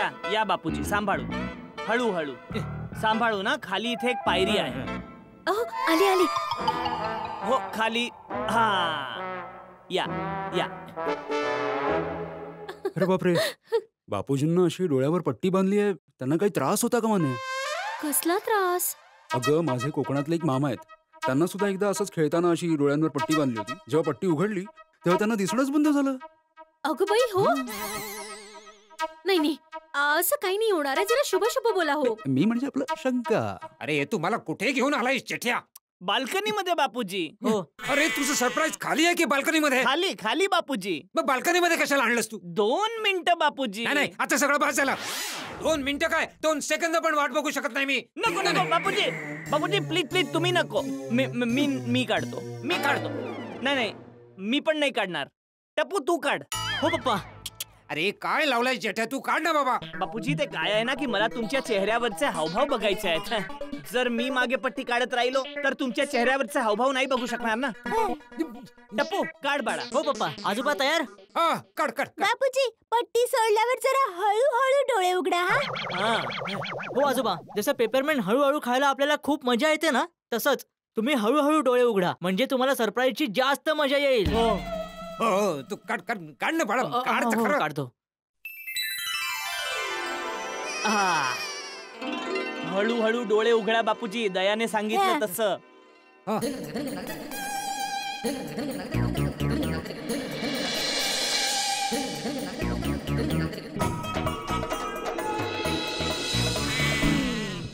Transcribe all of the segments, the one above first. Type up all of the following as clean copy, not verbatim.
या या बापूजी, सांभाळू, हळूहळू सांभाळू ना. खाली इथे एक पायरी आहे. आली आली. हो खाली. हा या या. अरे बापरे, बापूजींना अशी डोळ्यावर पट्टी बांधली आहे. त्यांना काही त्रास होता का म्हणे? कसला त्रास? अगं माझे कोकणातले एक मामा आहेत. त्यांना सुद्धा एकदा असंच खेळताना अशी डोळ्यांवर पट्टी बांधली होती. जेव्हा पट्टी उघडली तेव्हा त्यांना दिसणंच बंद झालं. अगं बाई, हो? नाही नाही, असं काही नाही होणार आहे. जरा शुभ शुभ बोला. हो मी म्हणजे आपलं शंका. अरे तू मला कुठे घेऊन आलायस जेठ्या? बाल्कनी मध्ये बापूजी. हो अरे तुझं सरप्राईज खाली आहे की बाल्कनी मध्ये? खाली खाली बापूजी. मग बाल्कनी मध्ये कशाला आणलंस तू? 2 मिनिटं बापूजी. नाही नाही, आता सगळं बस झालं. 2 मिनिटं काय, 2 सेकंद पण वाट बघू शकत नाही मी. नको नको बापूजी, बापूजी प्लीज प्लीज तुम्ही नको. मी काढतो, मी काढतो. नाही नाही, मी पण नाही काढणार. टप्पू तू काढ. हो पप्पा. अरे काय लावलाय जेठ्या, तू काढ ना बाबा. बापूजी ते काय आहे ना की मला तुमच्या चेहऱ्यावरचे हावभाव बघायचे आहेत. जर मी मागे पट्टी काढत राहिलो तर तुमच्या चेहऱ्यावरचे हावभाव नाही बघू शकणार ना. टप्पू काढ बाळा. हो पप्पा. आजोबा तयार? हा काढ काढ. बापूजी, पट्टी सोडल्यावर जरा हळूहळू डोळे उघडा. हा हो आजोबा, जसं पेपरमेंट हळूहळू खायला आपल्याला खूप मजा येते ना, तसंच तुम्ही हळूहळू डोळे उघडा, म्हणजे तुम्हाला सरप्राईजची जास्त मजा येईल. हो हो तू काढ काढ काढ ना बाळा, काढ तर खरं. काढतो. हळूहळू डोळे उघडा बापूजी, दयाने सांगितलं तसं.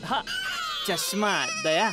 हा चष्मा दया.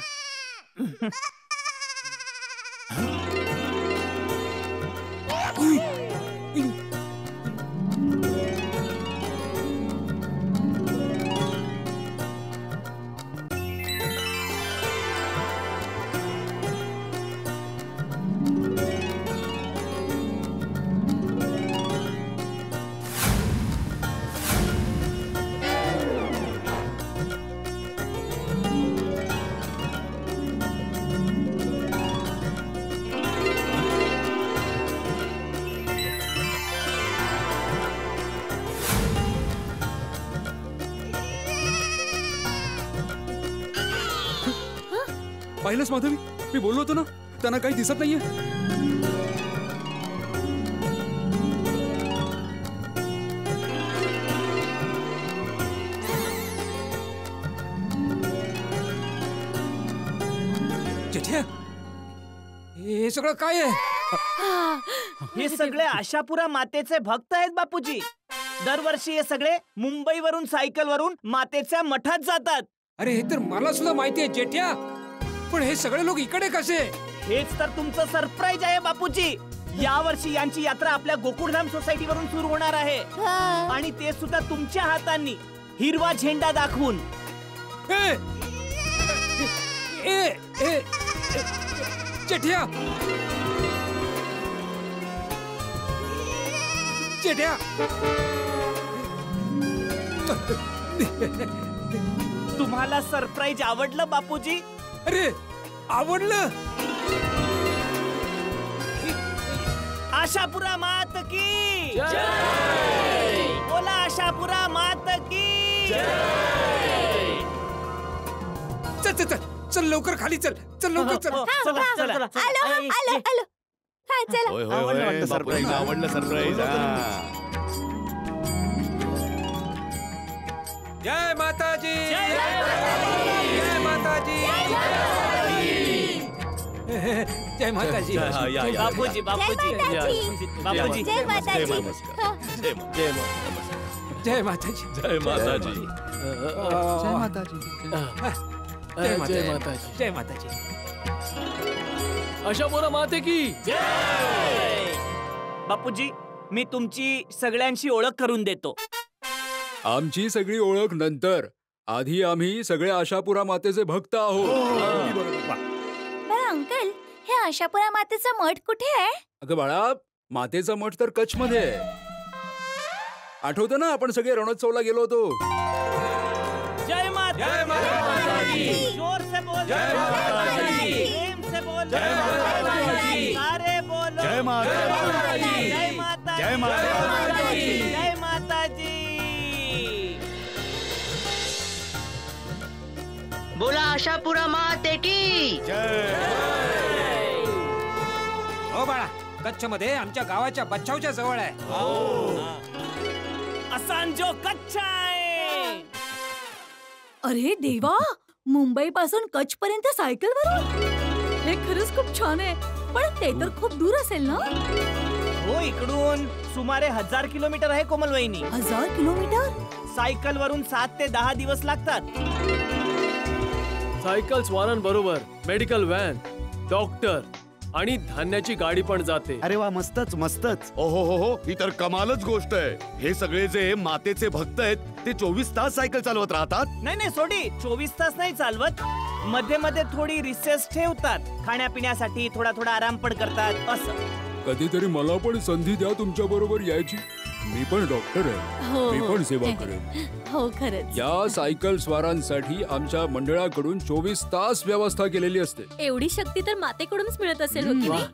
पाहिलंच माधवी, मी बोललो होतो ना त्यांना काही दिसत नाहीये. जेठ्या हे सगळं काय आहे? हे सगळे आशापुरा मातेचे भक्त आहेत बापूजी. दरवर्षी हे सगळे मुंबईवरून सायकलवरून मातेच्या मठात जातात. अरे हे तर मला सुद्धा माहिती आहे जेठ्या, पण हे सगळे लोक इकडे कसे? हेच तर तुमचं सरप्राईज आहे बापूजी. या वर्षी यांची यात्रा आपल्या गोकुळधाम सोसायटी वरून सुरू होणार आहे, आणि ते सुद्धा तुमच्या हातांनी हिरवा झेंडा दाखवून. जेठ्या जेठ्या तुम्हाला सरप्राईज आवडलं बापूजी? अरे आवडलं. आशापुरा मात की जय. बोला आशापुरा मात की जय. चल चल चल चल लवकर खाली चल, चल लवकर चल. चला चला आलो आलो आलो. हा चला. होय होय होय, सरप्राईज आवडलं, सरप्राईज. जय माताजी, जय जय माताजी, जय माताजी. बापूजी बापूजी बापूजी जय माताजी. जय माताजी, जय माताजी. जय माताजी. जय माताजी, जय माताजी. आशापुरा माते की जय. बापूजी, मी तुमची सगळ्यांशी ओळख करून देतो. आमची सगळी ओळख नंतर, आधी आम्ही सगळे आशापुरा मातेचे भक्त आहोत. बरं अंकल, हे आशापुरा मातेचा मठ कुठे आहे? अगं बाळा, मातेचा मठ तर कच्छ मध्ये आहे. आठवतं ना आपण सगळे रणोत्सवला गेलो होतो. जय माता, जय माताजी. जोर से बोल, जय माताजी. प्रेम से बोल, जय माताजी. सारे बोलो, जय माताजी. जय माता, जय माताजी. जय माताजी. बोला आशापुरा माते की. हो बाळा, कच्छ मध्ये आमच्या गावाच्या बच्चावच्या जवळ आहे. असांजो कच्छ आहे. अरे देवा, मुंबई पासून कच्छ पर्यंत सायकलवरून? हे खरंच खूप छान आहे, पण ते तर खूप दूर असेल ना? हो, इकडून सुमारे 1000 किलोमीटर आहे कोमल वहिनी. 1000 किलोमीटर? सायकल वरून 7 ते 10 दिवस लागतात. सायकल स्वारांबरोबर मेडिकल व्हॅन, डॉक्टर आणि धान्याची गाडी पण जाते. अरे वा, मस्तच मस्तच. ओहो हो हो, ही तर कमालच गोष्ट आहे. हे सगळे जे मातेचे भक्त आहेत ते 24 तास सायकल चालवत राहतात. नाही सोडी, 24 तास नाही चालवत. मध्ये मध्ये थोडी रिसेस ठेवतात, खाण्यापिण्यासाठी थोडा आराम पण करतात असं. कधीतरी मला पण संधी द्या तुमच्या बरोबर यायची. मी पण डॉक्टर आहे, हो, मी हो. पण सेवा करेन. हो खरंच. या सायकल स्वारांसाठी आमच्या मंडळाकडून 24 तास व्यवस्था केलेली असते. एवढी शक्ती तर मातेकडूनच मिळत असेल, हो की नाही?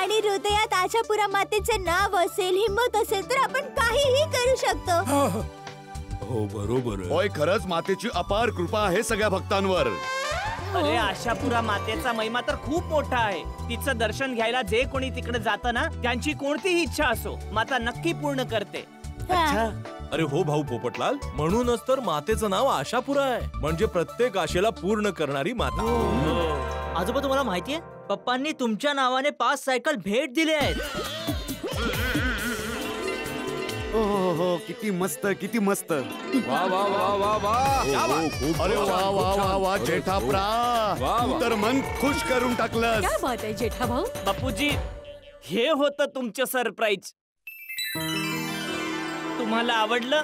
आणि हृदयात आशापुरा मातेचे नाव असेल, हिंमत असेल तर आपण काहीही करू शकतो. हो बरोबर आहे. होय, खरंच मातेची अपार कृपा आहे सगळ्या भक्तांवर. अरे, आशापुरा मातेचा महिमा तर खूप मोठा आहे. तिचं दर्शन घ्यायला जे कोणी तिकडे जातं ना, त्यांची कोणतीही इच्छा असो, माता नक्की पूर्ण करते. अरे हो भाऊ पोपटलाल, म्हणूनच तर मातेचं नाव आशापुरा आहे. म्हणजे प्रत्येक आशेला पूर्ण करणारी माता. आजोबा, तुम्हाला माहितीये पप्पांनी तुमच्या नावाने 5 सायकल भेट दिले आहेत. हो हो हो, किती मस्त किती मस्त. वा वा वा वा वा. अरे वा वा वा वा जेठाप्रा, तू तर मन खुश करून टाकलंस. क्या बात आहे जेठा भाऊ. बापूजी, हे होतं तुमचं सरप्राईज. तुम्हाला आवडलं?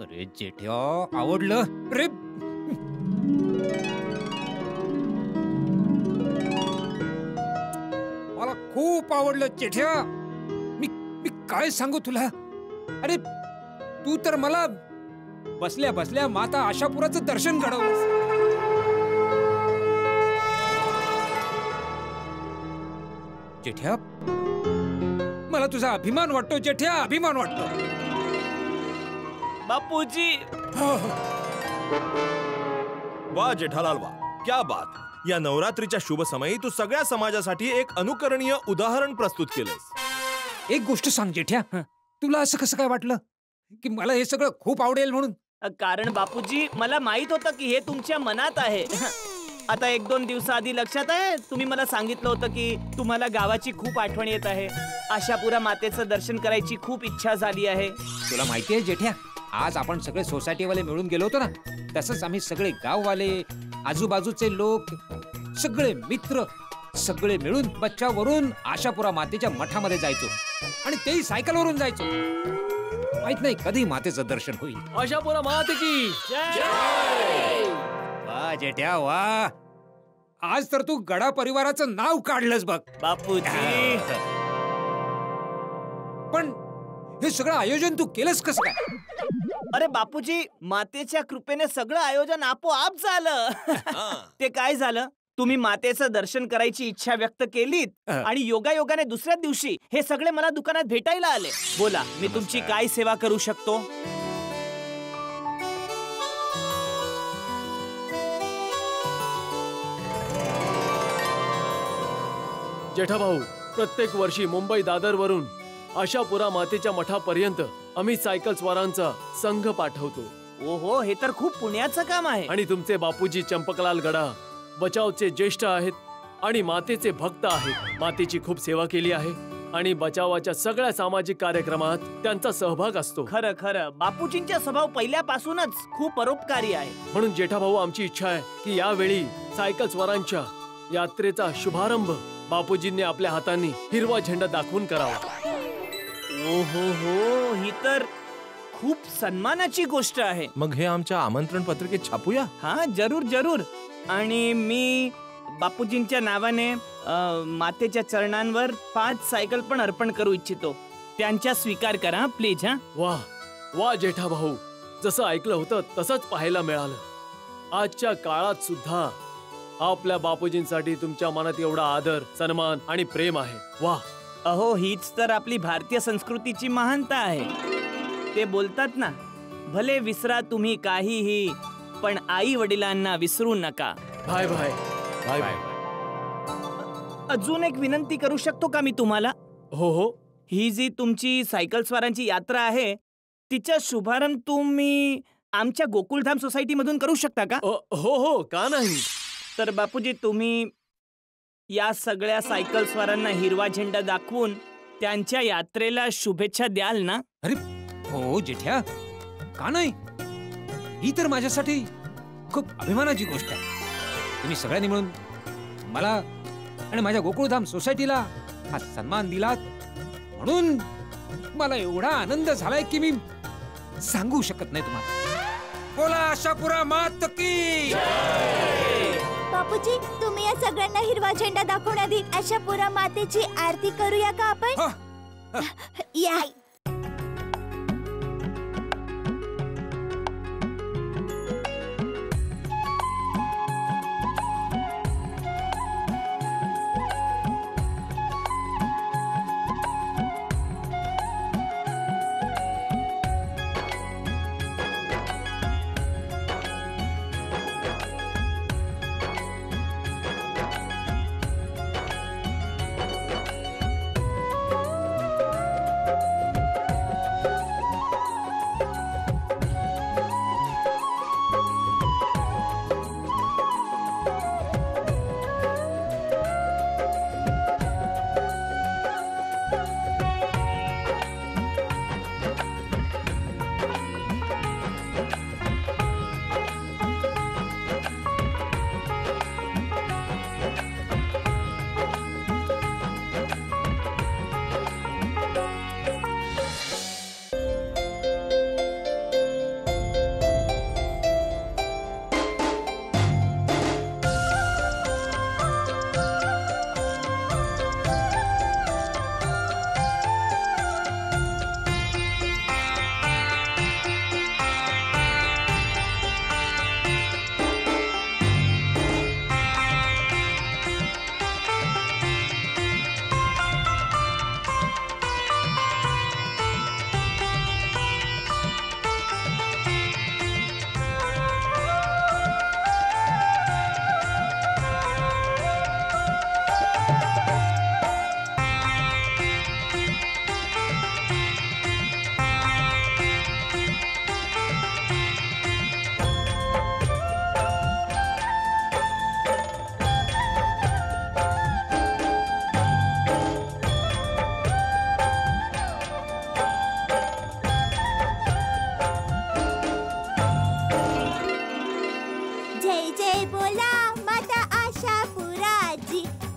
अरे जेठ्या, आवडलं रे. मला खूप आवडलं जेठ्या. मी काय सांगू तुला. अरे तू तर मला बसल्या बसल्या माता आशापुराचं दर्शन घडवलंस. जेठ्या, मला तुझा अभिमान वाटतो जेठ्या, अभिमान वाटतो. बापूजी, वा जेठालाल वा, क्या बात. या नवरात्रीच्या शुभ समयी तू सगळ्या समाजासाठी एक अनुकरणीय उदाहरण प्रस्तुत केलंस. एक गोष्ट सांग जेठ्या, तुला असं कसं काय वाटलं की मला हे सगळं खूप आवडेल म्हणून? कारण बापूजी, मला माहित होतं की हे तुमच्या मनात आहे. आता 1-2 दिवसाआधी लक्षात आहे, तुम्ही मला सांगितलं होतं की तुम्हाला गावाची खूप आठवण येत आहे. आशापुरा मातेचं दर्शन करायची खूप इच्छा झाली आहे. तुला माहितीये जेठ्या, आज आपण सगळे सोसायटीवाले मिळून गेलो होतो ना, तसंच आम्ही सगळे गाववाले, आजूबाजूचे लोक, सगळे मित्र, सगळे मिळून बच्चावरून आशापुरा मातेच्या मठामध्ये जायचो आणि तेही सायकलवरून जायचो. माहित नाही कधी मातेचं दर्शन होईल. आशापुरा माते की वा जेठ्या वा, आज तर तू गडा परिवाराचं नाव काढलंस बघ. बापूजी, पण हे सगळं आयोजन तू केलंस कसं काय? अरे बापूजी, मातेच्या कृपेने सगळं आयोजन आपोआप झालं. ते काय झालं, तुम्ही मातेचं दर्शन करायची इच्छा व्यक्त केलीत आणि योगायोगाने दुसऱ्या दिवशी हे सगळे मला दुकानात भेटायला आले. बोला, मी तुमची काय सेवा करू शकतो? जेठाभाऊ, प्रत्येक वर्षी मुंबई दादरवरून आशापुरा मातेच्या मठापर्यंत आम्ही सायकल स्वारांचा संघ पाठवतो. ओहो, हे तर खूप पुण्याचं काम आहे. आणि तुमचे बापूजी चंपकलाल गडा बचावचे ज्येष्ठ आहेत आणि मातेचे भक्त आहेत. मातेची खूप सेवा केली आहे आणि बचावाच्या सगळ्या सामाजिक कार्यक्रमात त्यांचा सहभाग असतो. खरं खरं, बापूजींचा स्वभाव पहिल्यापासूनच खूप परोपकारी आहे. म्हणून जेठाभाऊ, आमची इच्छा आहे की यावेळी सायकल स्वारांच्या यात्रेचा शुभारंभ बापूजींनी आपल्या हातांनी हिरवा झेंडा दाखवून करावा. ओहो हो, ही तर खूप सन्मानाची गोष्ट आहे. मग हे आमच्या आमंत्रण पत्रिकेत छापूया. हा, जरूर जरूर. आणि मी बापूजींच्या नावाने मातेच्या चरणांवर 5 सायकल पण अर्पण करू इच्छितो. त्यांचा स्वीकार करा प्लीज. हा, वा वा जेठाभाऊ, जसं ऐकलं होतं तसंच पाहायला मिळालं. आजच्या काळात सुद्धा आपल्या बापूजींसाठी तुमच्या मनात एवढा आदर, सन्मान आणि प्रेम आहे. वा. अहो, हीच तर आपली भारतीय संस्कृतीची महानता आहे. ते बोलतात ना, भले विसरा तुम्ही काहीही, पण आई वडिलांना विसरू नका. Bye bye. Bye bye. अजून एक विनंती करू शकतो का मी तुम्हाला? हो हो. ही जी तुमची सायकल स्वारांची यात्रा आहे तिचा शुभारंभ तुम्ही आमच्या गोकुळधाम सोसायटी मधून करू शकता का? हो हो, का नाही. तर बापूजी तुम्ही या सगळ्या सायकल स्वारांना हिरवा झेंडा दाखवून त्यांच्या यात्रेला शुभेच्छा द्याल ना? अरे हो जेठ्या, का नाही. ही तर माझ्यासाठी खूप अभिमानाची गोष्ट आहे. तुम्ही सगळ्यांनी मिळून मला आणि माझ्या गोकुळधाम सोसायटीला हा सन्मान दिलात म्हणून मला एवढा आनंद झालाय की मी सांगू शकत नाही तुम्हाला. बोला आशापुरा मात की. बापूजी, तुम्ही या सगळ्यांना हिरवा झेंडा दाखवण्याआधी आशापुरा मातेची आरती करूया का आपण? या.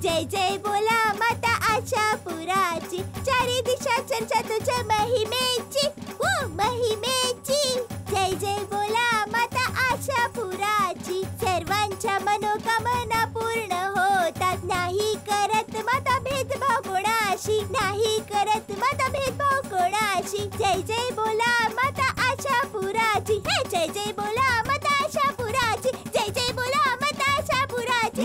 जय जय बोला माता आशापुराची, चारी दिशा चर्चा तुझ्या महिमेची, महिमेची. जय जय बोला माता आशापुराची, सर्वांच्या मनोकामना पूर्ण होतात. नाही करत माता भेदभाव कोणाशी, नाही करत माता भेदभाव कोणाशी. जय जय बोला माता आशापुराची, जय जय बोला माता आशापुराची, जय जय बोला माता आशापुराची.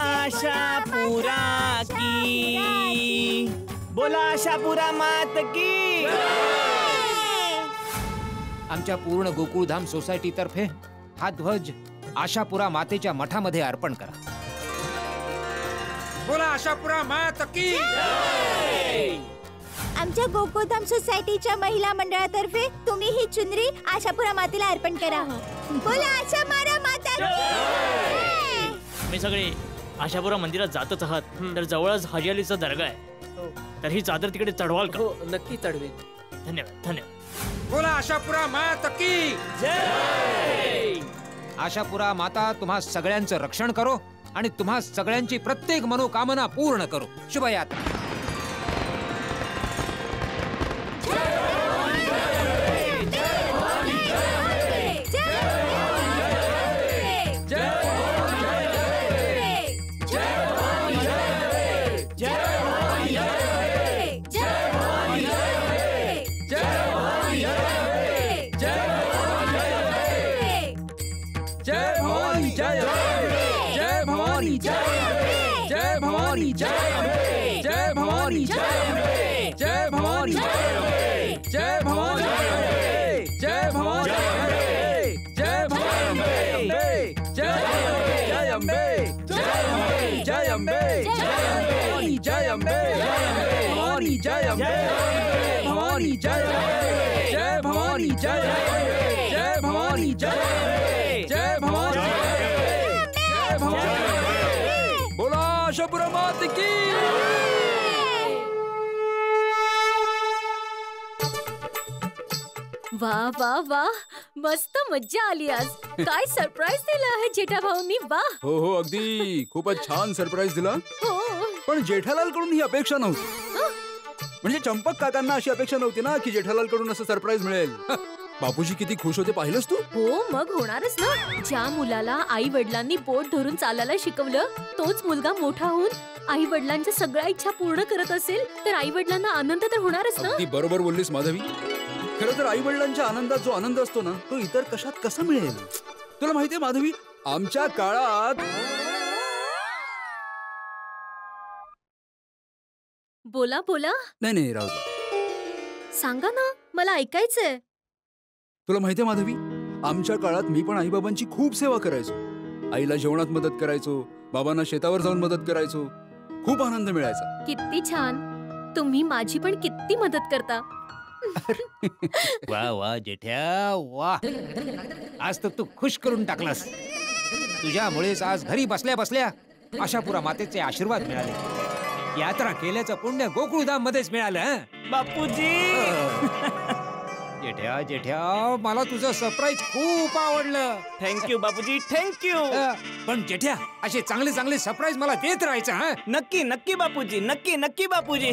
आशापुरा की बोला, आशापुरा मात की. आमच्या पूर्ण गोकुळधाम सोसायटी तर्फे हा ध्वज आशापुरा मातेच्या मठामध्ये अर्पण करा. बोला आशापुरा मात की. आमच्या गोकुळधाम सोसायटीच्या महिला मंडळातर्फे तुम्ही ही चुनरी आशापुरा मातेला अर्पण करा. बोला आशापुरा माता की. मी सगळे आशापुरा मंदिरात जातच आहात तर जवळच हजी अलीचा दर्गा आहे, तर ही चादर तिकडे चढवाल का? हो, नक्की चढवेन. धन्यवाद धन्यवाद. बोला आशापुरा मात की जय. आशापुरा माता तुम्हा सगळ्यांचं रक्षण करो आणि तुम्हा सगळ्यांची प्रत्येक मनोकामना पूर्ण करो. शुभयात्रा. अंबे भवानी जय अंबे भवानी जय अंबे भवानी जय जय भवानी जय जय भवानी जय जय भवानी जय भवानी बोला आशापुरा मात की वाह वाह वाह मस्त मज्जा आली आज. काय सरप्राईज दिलं आहे जेठा भाऊंनी. वाह. हो हो अगदी खूपच छान सरप्राईज दिला. हो. पण जेठालाल कडून ही अपेक्षा नव्हती. म्हणजे चंपक काकांना अशी अपेक्षा नव्हती ना की जेठालाल कडून असं सरप्राईज मिळेल. बापूजी किती खुश होते पाहिलंस तू. हो मग होणारच ना. ज्या मुलाला आई वडिलांनी बोट धरून चालायला शिकवलं तोच मुलगा मोठा होऊन आई वडिलांच्या सगळ्या इच्छा पूर्ण करत असेल तर आई वडिलांना आनंद तर होणारच ना. अगदी बरोबर बोललीस माधवी. खरं तर आई वडिलांच्या आनंदात जो आनंद असतो ना तो इतर कशात कसा मिळेल. तुला माहितीये माधवी आमच्या काळात. बोला बोला. नाही नाही राहू दे. सांगा ना मला ऐकायचंय. तुला माहितीये माधवी आमच्या काळात मी पण आई बाबांची खूप सेवा करायचो. आईला जेवणात मदत करायचो बाबांना शेतावर जाऊन मदत करायचो. खूप आनंद मिळायचा. किती छान. तुम्ही माझी पण किती मदत करता. वा वा जेठ्या वा. आज तर तू खुश करून टाकलास. तुझ्यामुळेच आज घरी बसल्या बसल्या आशापुरा मातेचे आशीर्वाद मिळाले. यात्रा केल्याचं पुण्य गोकुळधाम मध्येच मिळालं. बापूजी. जेठ्या जेठ्या मला तुझं सरप्राईज खूप आवडलं. Thank you Bapuji thank you. पण जेठ्या असे चांगले चांगले सरप्राईज मला देत राहायचं. हा नक्की नक्की बापूजी नक्की नक्की बापूजी.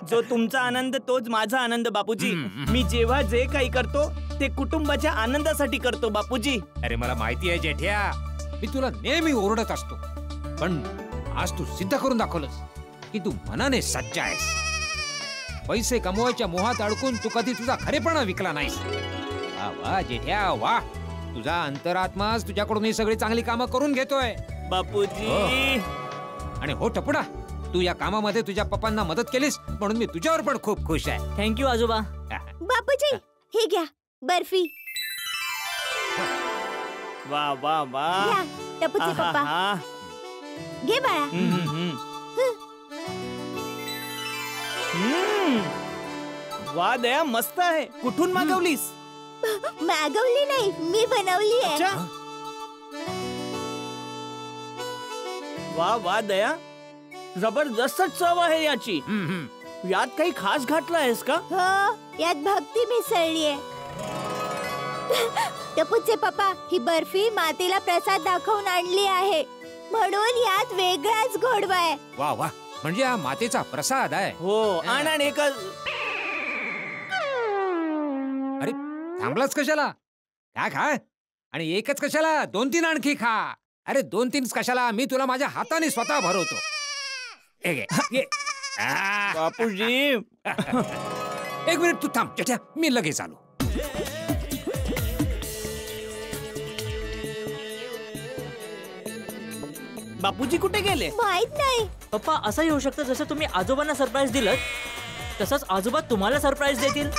जो तुमचा आनंद तोच माझा आनंद बापूजी. मी जेव्हा जे काही करतो ते कुटुंबाच्या आनंदासाठी करतो बापूजी. अरे मला माहिती आहे जेठ्या मी तुला नेहमी ओरडत असतो पण आज तू सिद्ध करून दाखवलंस की तू मनाने सच्चा आहेस. पैसे कमवायच्या मोहात अडकून तू कधी तुझा खरेपणा विकला नाहीस. वा वा जेठ्या वा. तुझा अंतरात्माच तुझ्याकडून ही सगळी चांगली कामं करून घेतोय बापूजी. आणि हो टपुडा तू या कामामध्ये तुझ्या पप्पांना मदत केलीस म्हणून मी तुझ्यावर पण खूप खुश आहे. थँक्यू आजोबा. बापूजी हे घ्या बर्फी. वा वा वा. घ्या टपूचे पप्पा. घे बाळा. वा दया मस्त आहे. कुठून मागवलीस. मागवली नाही मी बनवली आहे. अच्छा. वा वा दया जबरदस्त चव आहे याची. यात काही खास घातलं आहेस का. हो यात भक्ती मिसळली आहे. टपूचे पप्पा ही बर्फी मातेला प्रसाद दाखवून आणली आहे म्हणून यात वेगळाच गोडवा आहे. वा वा म्हणजे हा मातेचा प्रसाद आहे. हो आण एकच. अरे थांबलाच कशाला. काय खा आणि एकच कशाला 2-3 आणखी खा. अरे 2-3 कशाला मी तुला माझ्या हाताने स्वतः भरवतो. बापूजी. एक मिनिट तू थांब जेठ्या मी लगेच आलो. बापूजी कुठे गेले. माहित नाही. पप्पा असंही होऊ शकतं जसं तुम्ही आजोबांना सरप्राईज दिलं तसंच आजोबा तुम्हाला सरप्राईज देतील.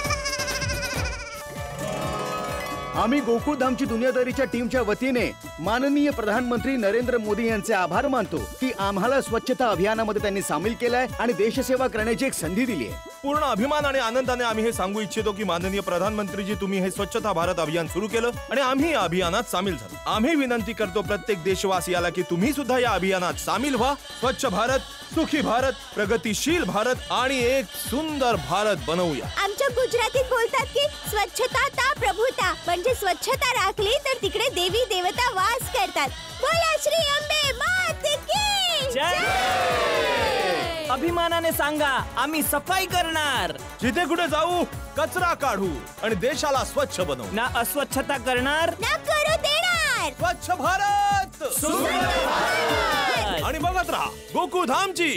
आम्ही गोकुळधामची दुनियादारीच्या टीमच्या वतीने माननीय प्रधानमंत्री नरेंद्र मोदी यांचे आभार मानतो की आम्हाला स्वच्छता अभियानामध्ये त्यांनी सामील केलाय आणि देशसेवा करण्याची एक संधी दिली आहे. पूर्ण अभिमान आणि आनंदाने आम्ही हे सांगू इच्छितो की माननीय प्रधानमंत्रीजी तुम्ही हे स्वच्छता भारत अभियान सुरू केलं आणि आम्ही या अभियानात सामील झालो. आम्ही विनंती करतो प्रत्येक देशवासियाला की तुम्ही सुद्धा या अभियानात सामील व्हा. स्वच्छ भारत सुखी भारत प्रगतिशील भारत आणि एक सुंदर भारत बनवूया. आमच्या गुजरातीत बोलतात की स्वच्छता ता प्रभुता म्हणजे स्वच्छता राखली तर तिकडे देवी देवता वास करतात. बोला श्री अंबे मात की जय. अभिमानाने सांगा आम्ही सफाई करणार. जिथे कुठे जाऊ कचरा काढू आणि देशाला स्वच्छ बनवू. ना अस्वच्छता करणार ना करू देणार. स्वच्छ भारत सुंदर भारत. आणि बघत राहा गोकुळधामची